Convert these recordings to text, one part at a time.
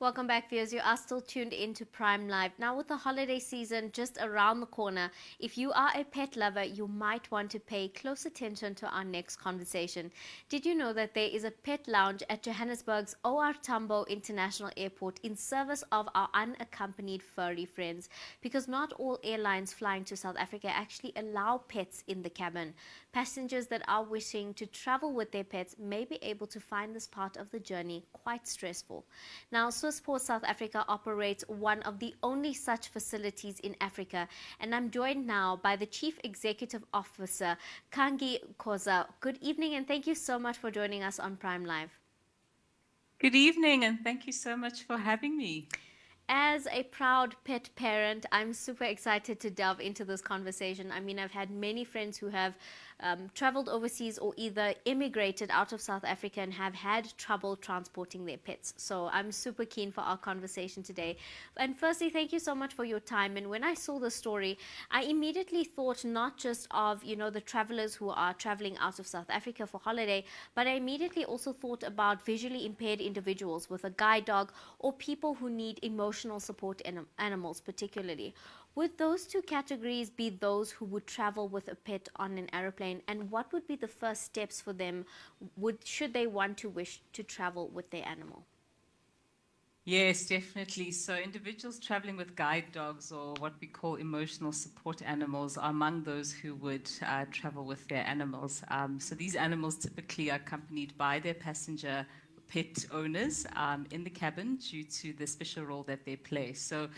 Welcome back, viewers. You are still tuned into Prime Live. Now, with the holiday season just around the corner, if you are a pet lover, you might want to pay close attention to our next conversation. Did you know that there is a pet lounge at Johannesburg's OR Tambo International Airport in service of our unaccompanied furry friends? Because not all airlines flying to South Africa actually allow pets in the cabin. Passengers that are wishing to travel with their pets may be able to find this part of the journey quite stressful. Now, Swissport South Africa operates one of the only such facilities in Africa, and I'm joined now by the Chief Executive Officer, Khangi Khoza. Good evening, and thank you so much for joining us on Prime Live. Good evening, and thank you so much for having me. As a proud pet parent, I'm super excited to delve into this conversation. I mean, I've had many friends who have traveled overseas or either immigrated out of South Africa and have had trouble transporting their pets. So I'm super keen for our conversation today. And firstly, thank you so much for your time. And when I saw the story, I immediately thought not just of, the travelers who are traveling out of South Africa for holiday, but I immediately also thought about visually impaired individuals with a guide dog or people who need emotional support animals particularly. Would those two categories be those who would travel with a pet on an aeroplane, and what would be the first steps for them should they want to wish to travel with their animal? Yes, definitely. So, individuals traveling with guide dogs or what we call emotional support animals are among those who would travel with their animals. So, these animals typically are accompanied by their passenger pet owners in the cabin due to the special role that they play. So,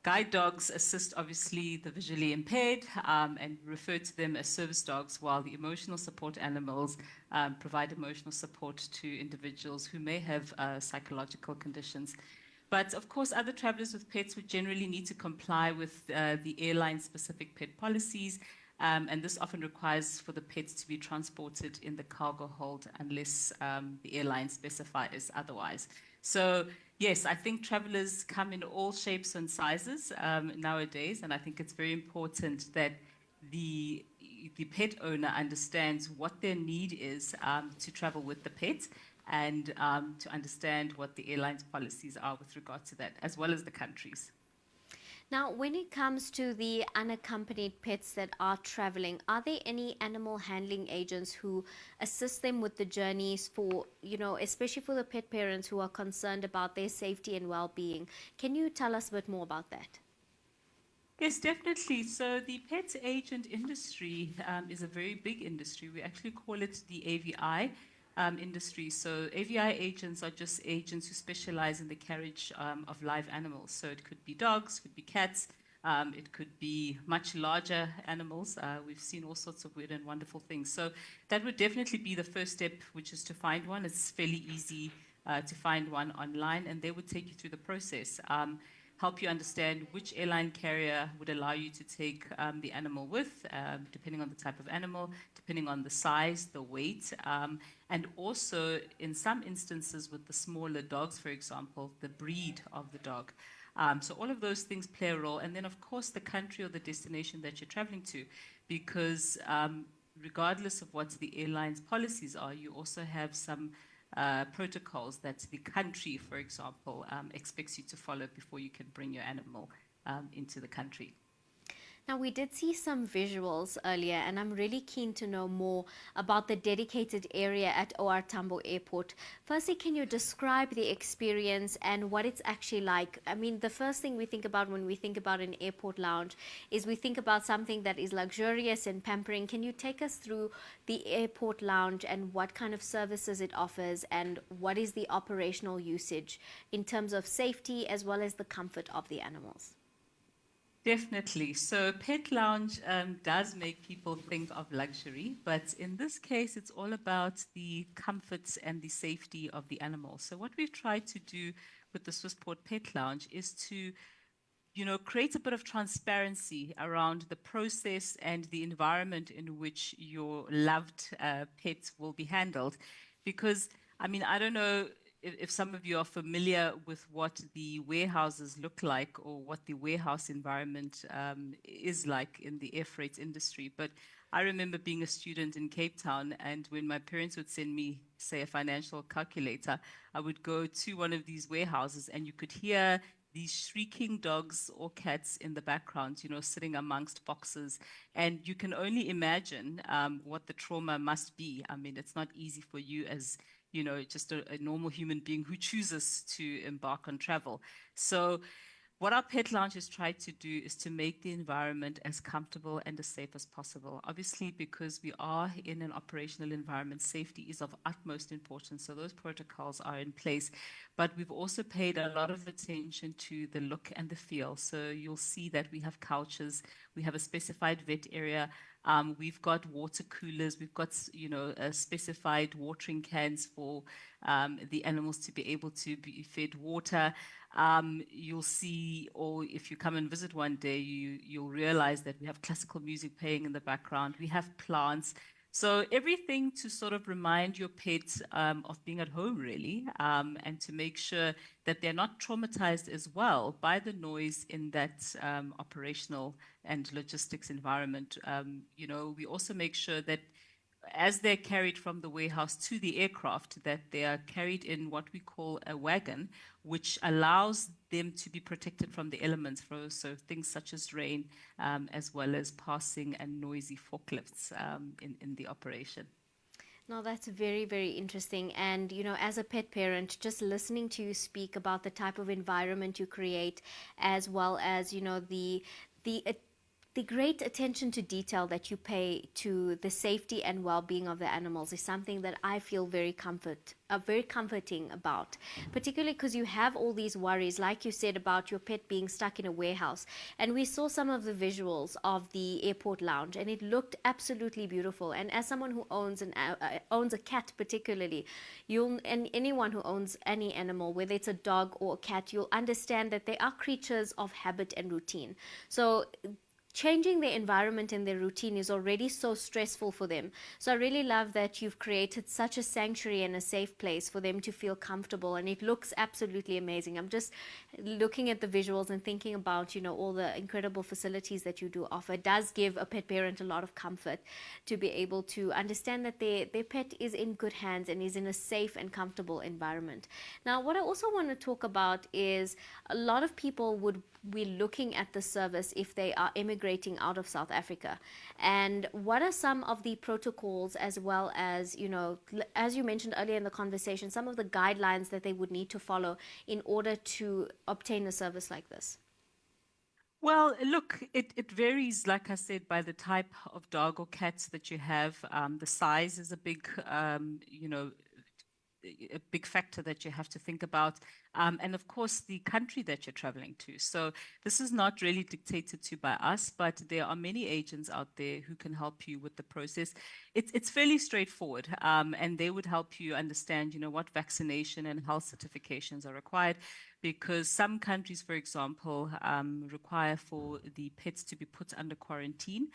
guide dogs assist obviously the visually impaired and refer to them as service dogs, while the emotional support animals provide emotional support to individuals who may have psychological conditions. But of course, other travelers with pets would generally need to comply with the airline specific pet policies. And this often requires for the pets to be transported in the cargo hold unless the airline specifies otherwise. So, yes, I think travelers come in all shapes and sizes nowadays, and I think it's very important that the the pet owner understands what their need is to travel with the pet and to understand what the airline's policies are with regard to that, as well as the countries. Now, when it comes to the unaccompanied pets that are traveling, are there any animal handling agents who assist them with the journeys for, especially for the pet parents who are concerned about their safety and well being? Can you tell us a bit more about that? Yes, definitely. So the pet agent industry is a very big industry. We actually call it the AVI industry. So AVI agents are just agents who specialize in the carriage of live animals. So it could be dogs, could be cats, it could be much larger animals. We've seen all sorts of weird and wonderful things. So that would definitely be the first step, which is to find one. It's fairly easy to find one online, and they would take you through the process. Help you understand which airline carrier would allow you to take the animal with, depending on the type of animal, depending on the size, the weight, and also in some instances with the smaller dogs, for example, the breed of the dog. So all of those things play a role. And then, of course, the country or the destination that you're traveling to, because regardless of what the airline's policies are, you also have some protocols that the country, for example, expects you to follow before you can bring your animal into the country. Now, we did see some visuals earlier, and I'm really keen to know more about the dedicated area at OR Tambo Airport. Firstly, can you describe the experience and what it's actually like? I mean, the first thing we think about when we think about an airport lounge is we think about something that is luxurious and pampering. Can you take us through the airport lounge and what kind of services it offers, and what is the operational usage in terms of safety as well as the comfort of the animals? Definitely. So, pet lounge does make people think of luxury, but in this case, it's all about the comforts and the safety of the animal. So, what we've tried to do with the Swissport Pet Lounge is to create a bit of transparency around the process and the environment in which your loved pet will be handled. Because, I mean, I don't know if some of you are familiar with what the warehouses look like or what the warehouse environment is like in the air freight industry, but I remember being a student in Cape Town, and when my parents would send me, say, a financial calculator, I would go to one of these warehouses, and you could hear these shrieking dogs or cats in the background, sitting amongst boxes. And you can only imagine what the trauma must be. I mean, it's not easy for you as just a normal human being who chooses to embark on travel. So what our pet lounge has tried to do is to make the environment as comfortable and as safe as possible. Obviously, because we are in an operational environment, safety is of utmost importance. So those protocols are in place. But we've also paid a lot of attention to the look and the feel. So you'll see that we have couches, we have a specified vet area. We've got water coolers. We've got, specified watering cans for the animals to be able to be fed water. You'll see, or if you come and visit one day, you'll realize that we have classical music playing in the background. We have plants. So everything to sort of remind your pets of being at home, really, and to make sure that they're not traumatized as well by the noise in that operational and logistics environment. We also make sure that as they're carried from the warehouse to the aircraft, that they are carried in what we call a wagon, which allows them to be protected from the elements, so things such as rain, as well as passing and noisy forklifts in the operation. No, that's very, very interesting. And, as a pet parent, just listening to you speak about the type of environment you create, as well as, the the great attention to detail that you pay to the safety and well-being of the animals is something that I feel very comforting about, particularly because you have all these worries, like you said, about your pet being stuck in a warehouse. And we saw some of the visuals of the airport lounge, and it looked absolutely beautiful. And as someone who owns a cat, particularly, and anyone who owns any animal, whether it's a dog or a cat, you'll understand that they are creatures of habit and routine. So changing their environment and their routine is already so stressful for them. So I really love that you've created such a sanctuary and a safe place for them to feel comfortable, and it looks absolutely amazing. I'm just looking at the visuals and thinking about, all the incredible facilities that you do offer. It does give a pet parent a lot of comfort to be able to understand that their pet is in good hands and is in a safe and comfortable environment. Now, what I also want to talk about is a lot of people would be looking at the service if they are immigrating out of South Africa. And what are some of the protocols, as well as, as you mentioned earlier in the conversation, some of the guidelines that they would need to follow in order to obtain a service like this? Well, look, it varies, like I said, by the type of dog or cat that you have. The size is a big factor that you have to think about. And of course, the country that you're traveling to. So this is not really dictated to by us, but there are many agents out there who can help you with the process. It's fairly straightforward, and they would help you understand, what vaccination and health certifications are required. Because some countries, for example, require for the pets to be put under quarantine.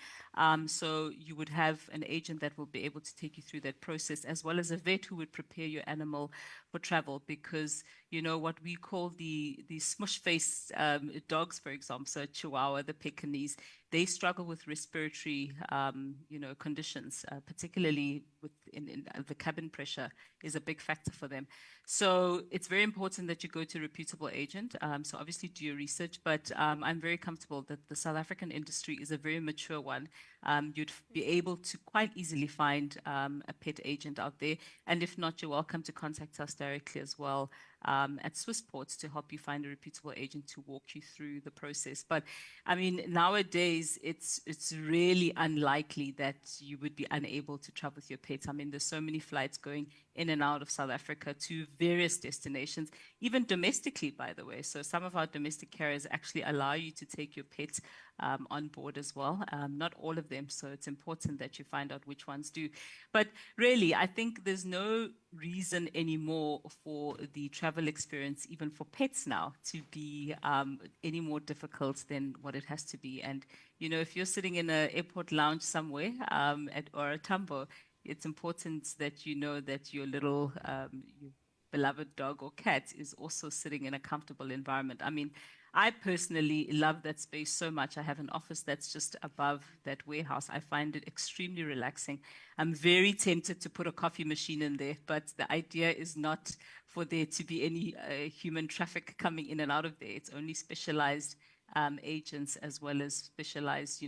So you would have an agent that will be able to take you through that process, as well as a vet who would prepare your animal for travel. Because what we call the smush face dogs, for example, so Chihuahua, the Pekingese, they struggle with respiratory conditions, particularly in the cabin pressure is a big factor for them. So it's very important that you go to a reputable agent. So obviously do your research, but I'm very comfortable that the South African industry is a very mature one. You'd be able to quite easily find a pet agent out there. And if not, you're welcome to contact us directly as well at Swissport to help you find a reputable agent to walk you through the process. But I mean, nowadays it's really unlikely that you would be unable to travel with your pets. I mean, there's so many flights going in and out of South Africa to various destinations, even domestically, by the way. So some of our domestic carriers actually allow you to take your pets on board as well. Not all of them, so it's important that you find out which ones do. But really, I think there's no reason anymore for the travel experience, even for pets now, to be any more difficult than what it has to be. And, if you're sitting in an airport lounge somewhere or a Tambo, it's important that you know that your your beloved dog or cat is also sitting in a comfortable environment. I mean, I personally love that space so much. I have an office that's just above that warehouse. I find it extremely relaxing. I'm very tempted to put a coffee machine in there, but the idea is not for there to be any human traffic coming in and out of there. It's only specialized agents as well as specialized,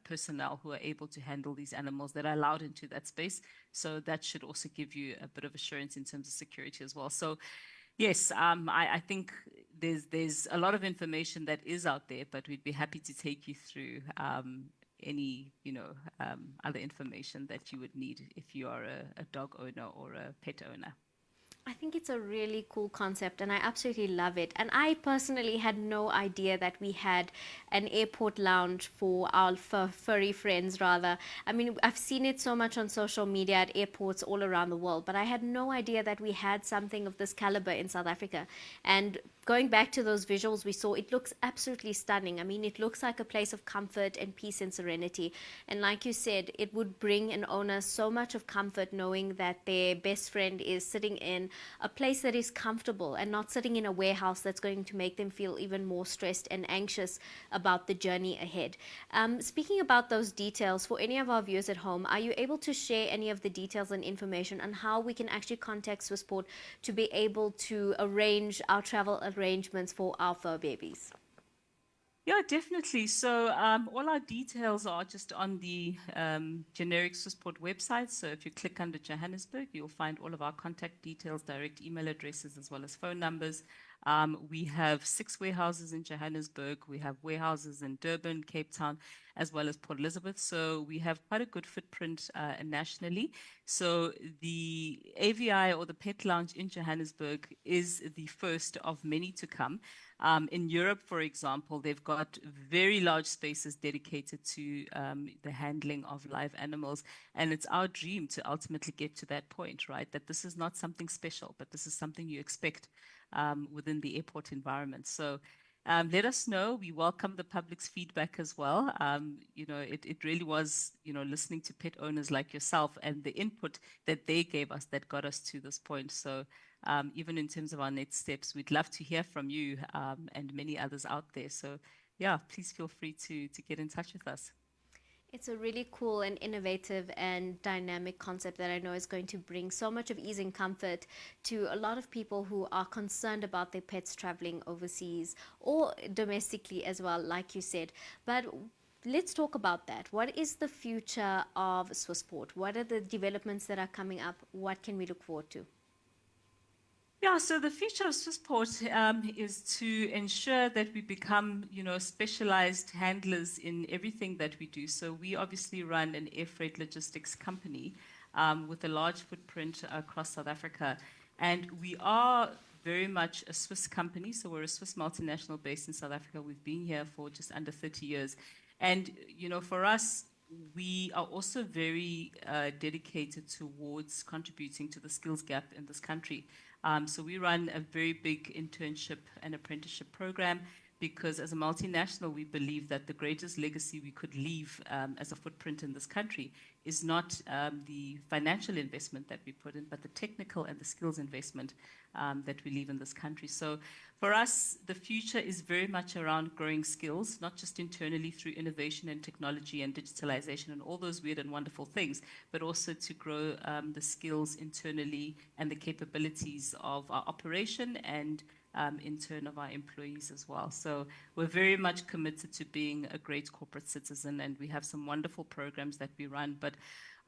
personnel who are able to handle these animals that are allowed into that space. So that should also give you a bit of assurance in terms of security as well. So yes, I think there's a lot of information that is out there, but we'd be happy to take you through any other information that you would need if you are a dog owner or a pet owner. I think it's a really cool concept and I absolutely love it. And I personally had no idea that we had an airport lounge for our furry friends, rather. I mean, I've seen it so much on social media at airports all around the world, but I had no idea that we had something of this caliber in South Africa. And going back to those visuals we saw, it looks absolutely stunning. I mean, it looks like a place of comfort and peace and serenity. And like you said, it would bring an owner so much of comfort knowing that their best friend is sitting in a place that is comfortable and not sitting in a warehouse that's going to make them feel even more stressed and anxious about the journey ahead. Speaking about those details, for any of our viewers at home, are you able to share any of the details and information on how we can actually contact Swissport to be able to arrange our travel arrangements for our fur babies? Yeah, definitely. So all our details are just on the generic Swissport website. So if you click under Johannesburg, you'll find all of our contact details, direct email addresses, as well as phone numbers. We have 6 warehouses in Johannesburg. We have warehouses in Durban, Cape Town, as well as Port Elizabeth. So we have quite a good footprint nationally. So the AVI, or the Pet Lounge in Johannesburg, is the first of many to come. In Europe, for example, they've got very large spaces dedicated to the handling of live animals. And it's our dream to ultimately get to that point, right? That this is not something special, but this is something you expect within the airport environment. So let us know. We welcome the public's feedback as well. It really was, listening to pet owners like yourself and the input that they gave us that got us to this point. So even in terms of our next steps, we'd love to hear from you and many others out there. So yeah, please feel free to get in touch with us. It's a really cool and innovative and dynamic concept that I know is going to bring so much of ease and comfort to a lot of people who are concerned about their pets traveling overseas or domestically as well, like you said. But let's talk about that. What is the future of Swissport? What are the developments that are coming up? What can we look forward to? Yeah, so the future of Swissport is to ensure that we become, specialized handlers in everything that we do. So we obviously run an air freight logistics company with a large footprint across South Africa. And we are very much a Swiss company. So we're a Swiss multinational based in South Africa. We've been here for just under 30 years. And, for us, we are also very dedicated towards contributing to the skills gap in this country. So we run a very big internship and apprenticeship program because as a multinational, we believe that the greatest legacy we could leave as a footprint in this country is not the financial investment that we put in, but the technical and the skills investment that we leave in this country. So for us, the future is very much around growing skills, not just internally through innovation and technology and digitalization and all those weird and wonderful things, but also to grow the skills internally and the capabilities of our operation and in turn of our employees as well. So we're very much committed to being a great corporate citizen, and we have some wonderful programs that we run. But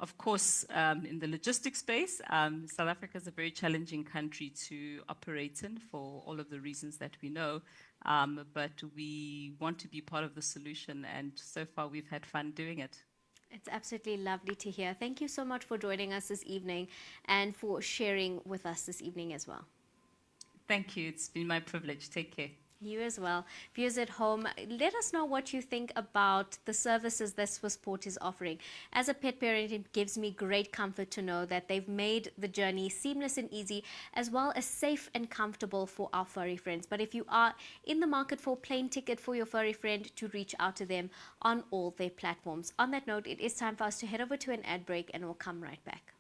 of course, in the logistics space, South Africa is a very challenging country to operate in for all of the reasons that we know. But we want to be part of the solution, and so far we've had fun doing it. It's absolutely lovely to hear. Thank you so much for joining us this evening and for sharing with us this evening as well. Thank you. It's been my privilege. Take care. You as well. Viewers at home, let us know what you think about the services that Swissport is offering. As a pet parent, it gives me great comfort to know that they've made the journey seamless and easy, as well as safe and comfortable for our furry friends. But if you are in the market for a plane ticket for your furry friend, to reach out to them on all their platforms. On that note, it is time for us to head over to an ad break and we'll come right back.